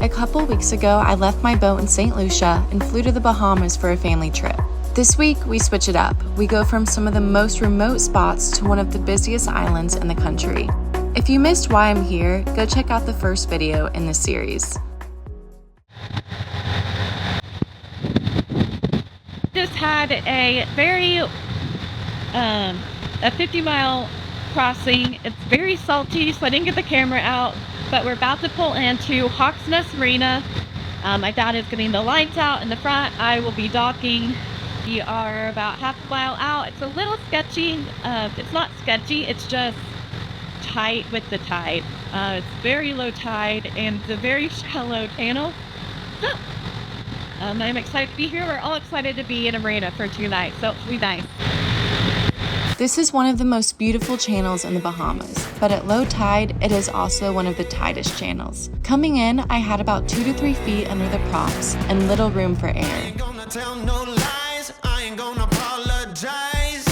A couple weeks ago, I left my boat in St. Lucia and flew to the Bahamas for a family trip. This week, we switch it up. We go from some of the most remote spots to one of the busiest islands in the country. If you missed why I'm here, go check out the first video in this series. Just had a very, a 50-mile crossing. It's very salty, so I didn't get the camera out, but we're about to pull into Hawks Nest Marina. My dad is getting the lights out in the front. I will be docking. We are about half a mile out. It's a little sketchy. It's not sketchy, it's just tight with the tide. It's very low tide and it's a very shallow channel. So, I'm excited to be here. We're all excited to be in a marina for 2 nights, so it'll be nice. This is one of the most beautiful channels in the Bahamas, but at low tide, it is also one of the tightest channels. Coming in, I had about 2 to 3 feet under the props and little room for air. I ain't gonna tell no lies, I ain't gonna apologize.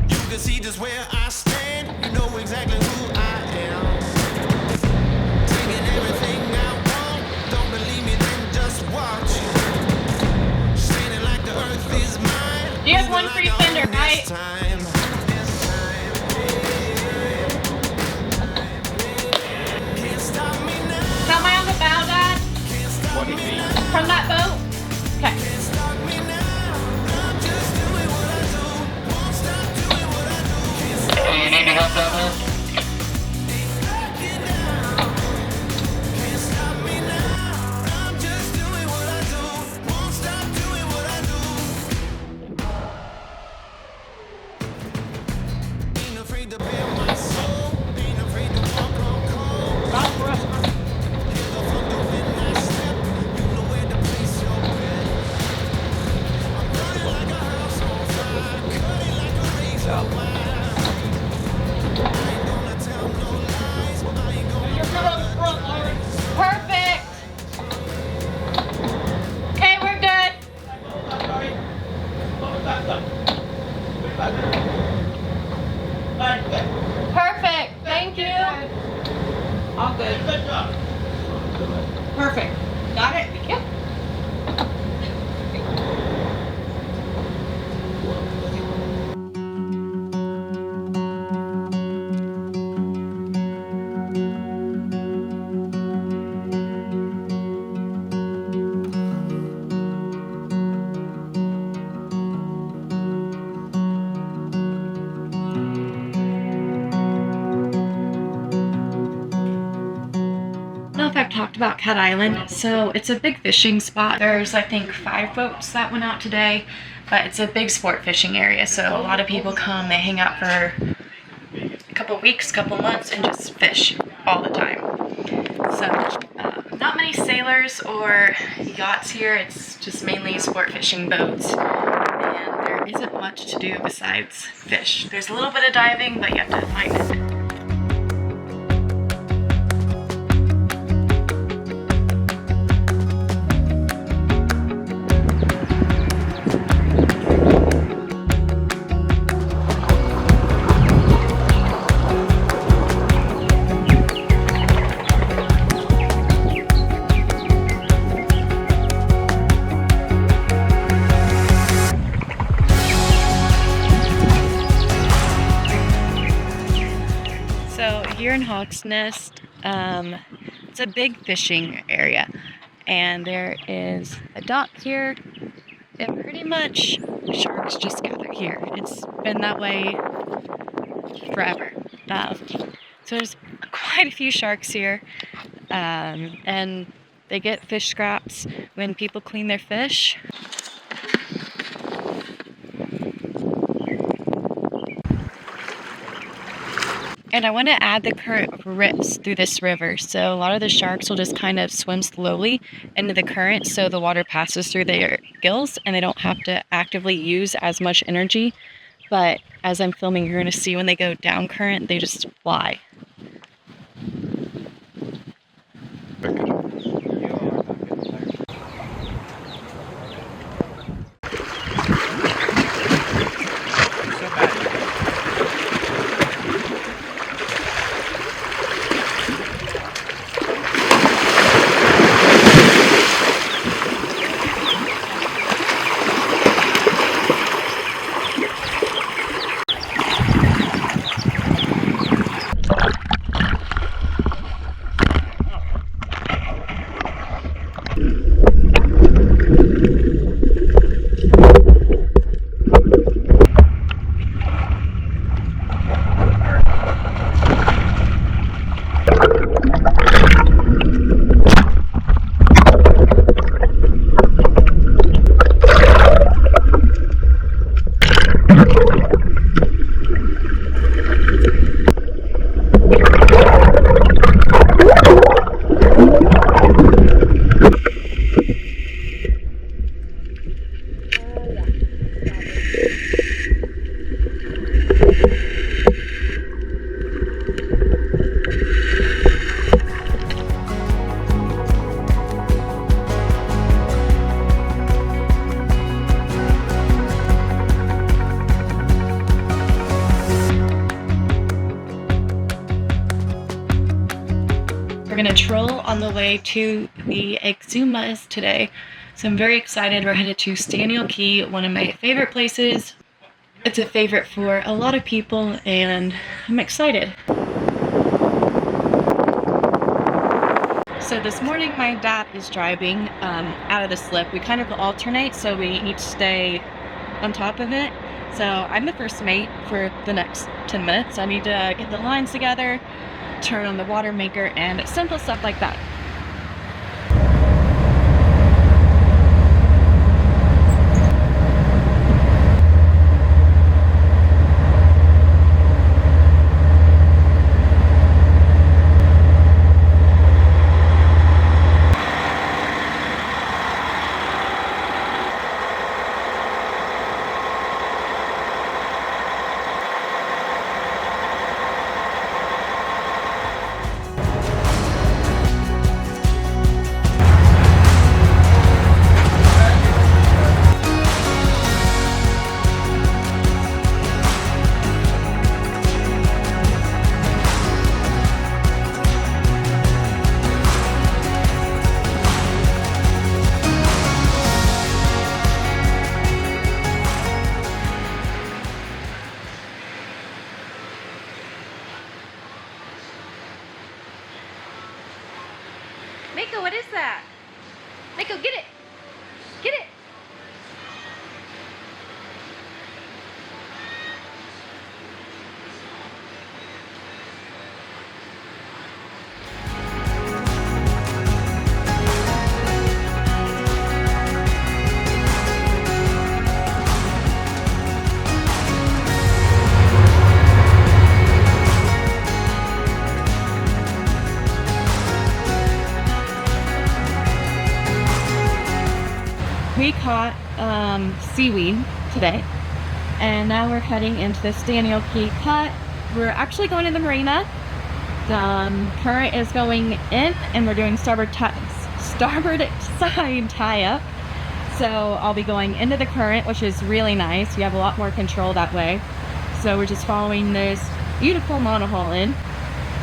You can see just where I stand, you know exactly who I am. Taking everything I want, don't believe me, then just watch. Standing like the earth is mine. You have one free fender, right? How am I on the bow, Dad? What do you mean? From that boat? Okay. Do you need help down there? Perfect. Okay, we're good. Perfect. Thank you. All good. Perfect. Got it? Yep. I've talked about Cat Island, so it's a big fishing spot. There's I think 5 boats that went out today, but it's a big sport fishing area, so a lot of people come, they hang out for a couple weeks, couple months, and just fish all the time. So not many sailors or yachts here, it's just mainly sport fishing boats, and there isn't much to do besides fish. There's a little bit of diving, but you have to find it. Here in Hawks Nest, it's a big fishing area, and there is a dock here, and pretty much sharks just gather here. It's been that way forever. So there's quite a few sharks here, and they get fish scraps when people clean their fish. And I want to add the current rips through this river, so a lot of the sharks will just kind of swim slowly into the current so the water passes through their gills and they don't have to actively use as much energy. But as I'm filming, you're going to see when they go down current, they just fly. gonna troll on the way to the Exumas today. So I'm very excited. We're headed to Staniel Key, one of my favorite places. It's a favorite for a lot of people, and I'm excited. So this morning my dad is driving out of the slip. We kind of alternate, so we each stay on top of it. So I'm the first mate for the next 10 minutes. I need to get the lines together, turn on the water maker, and simple stuff like that. Mako, what is that? Mako, get it! Get it! We caught seaweed today, and now we're heading into the Staniel Key Cut. We're actually going to the marina. The current is going in, and we're doing starboard side tie-up. So I'll be going into the current, which is really nice. You have a lot more control that way. So we're just following this beautiful monohull in.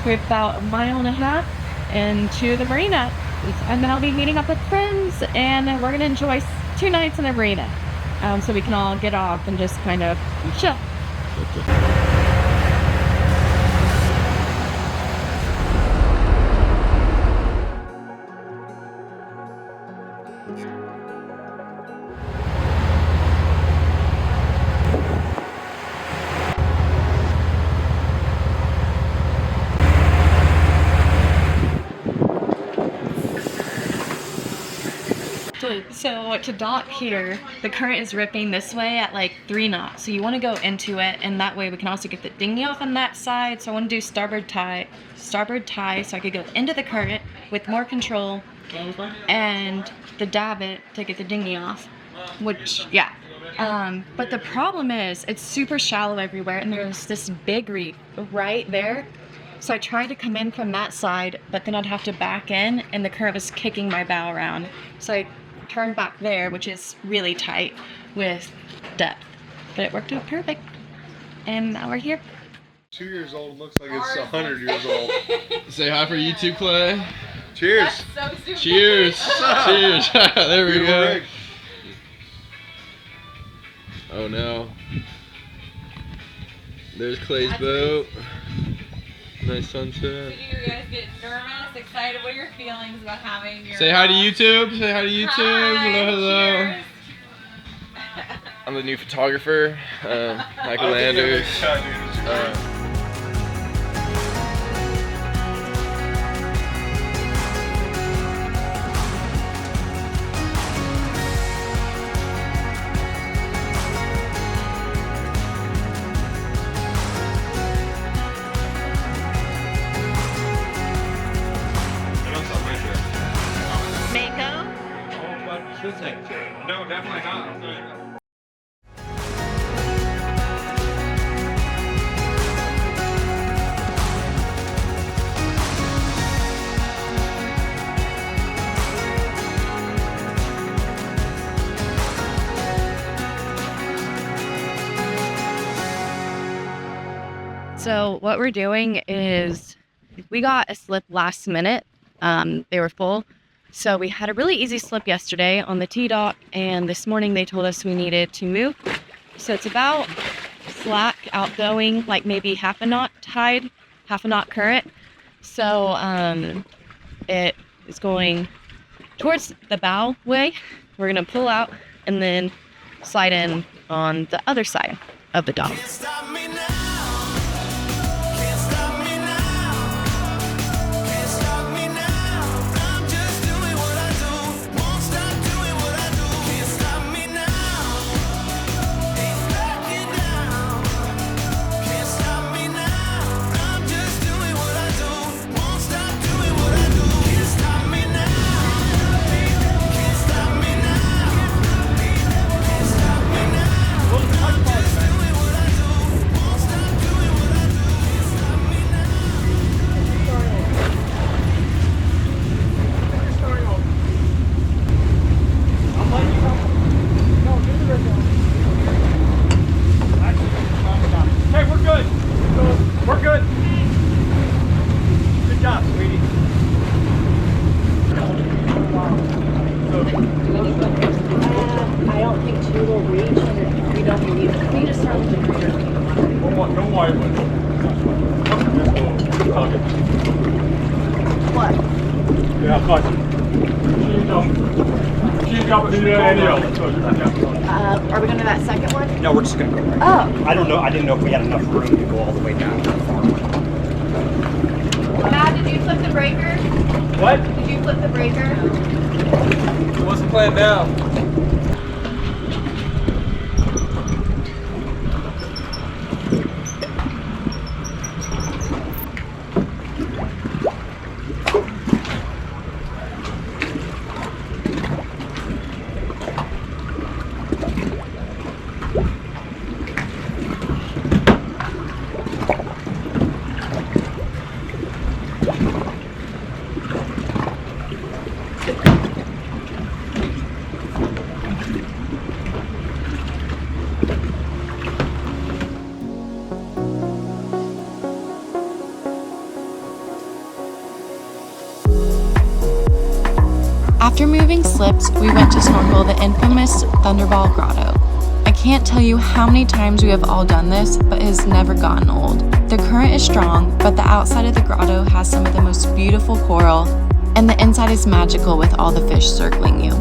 We're about 1.5 miles into the marina. And then I'll be meeting up with friends, and we're gonna enjoy 2 nights in the marina, so we can all get off and just kind of chill. So to dock here, the current is ripping this way at like 3 knots. So you want to go into it, and that way we can also get the dinghy off on that side. So I want to do starboard tie, so I could go into the current with more control, and the davit to get the dinghy off. Which, yeah. But the problem is it's super shallow everywhere, and there's this big reef right there. So I tried to come in from that side, but then I'd have to back in, and the current was kicking my bow around. So I turned back there, which is really tight with depth. But it worked out perfect. And now we're here. 2 years old looks like it's 100 years old. Say hi for YouTube, Clay. Cheers. Cheers. Cheers. There we Beautiful go. rig. Oh no. There's Clay's boat. Nice sunset. Did you guys get nervous, excited? What are your feelings about having your... Say hi to YouTube. Say hi to YouTube. Hi, Hello, hello. cheers. I'm the new photographer, Michael Landers. Mako? No, definitely not. So what we're doing is we got a slip last minute, They were full. So we had a really easy slip yesterday on the T-dock, and this morning they told us we needed to move. So it's about slack outgoing, like maybe half a knot tide, half a knot current. So it is going towards the bow way. We're gonna pull out and then slide in on the other side of the dock. Can't stop me now. Can't stop me now. Can't stop me now. I'm just doing what I do. Won't stop doing what I do. Can't stop me now. Ain't backing down. Can't stop me now. I'm just doing what I do. Won't stop doing what I do. Can't stop me now. Can't stop me now. Can't stop me now. I'm just doing what I do. Won't stop doing what I do. Can't stop me now. Hey, we're good. We're good. Good job, sweetie. I don't think two will reach, and we don't need. Can we just start with the greater? Don't worry about it. What? Yeah, fine. She's got any else. Are we going to that second one? No, we're just gonna go right. Oh. I don't know. I didn't know if we had enough room to go all the way down to the far one. Dad, did you flip the breaker? What? Did you flip the breaker? What's the plan now? After moving slips, we went to snorkel the infamous Thunderball Grotto. I can't tell you how many times we have all done this, but it has never gotten old. The current is strong, but the outside of the grotto has some of the most beautiful coral, and the inside is magical with all the fish circling you.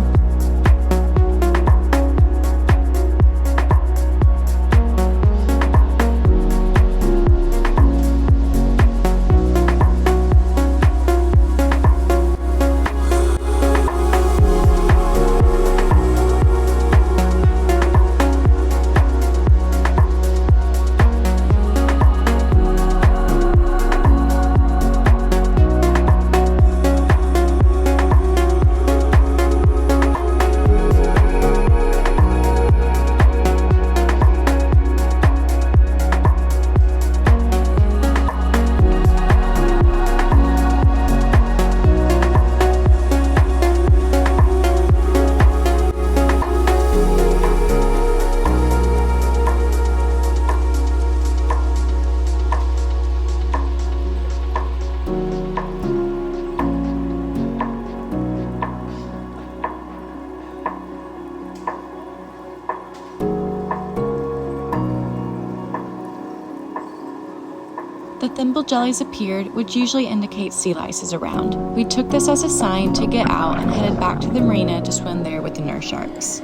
The thimble jellies appeared, which usually indicates sea lice is around. We took this as a sign to get out and headed back to the marina to swim there with the nurse sharks.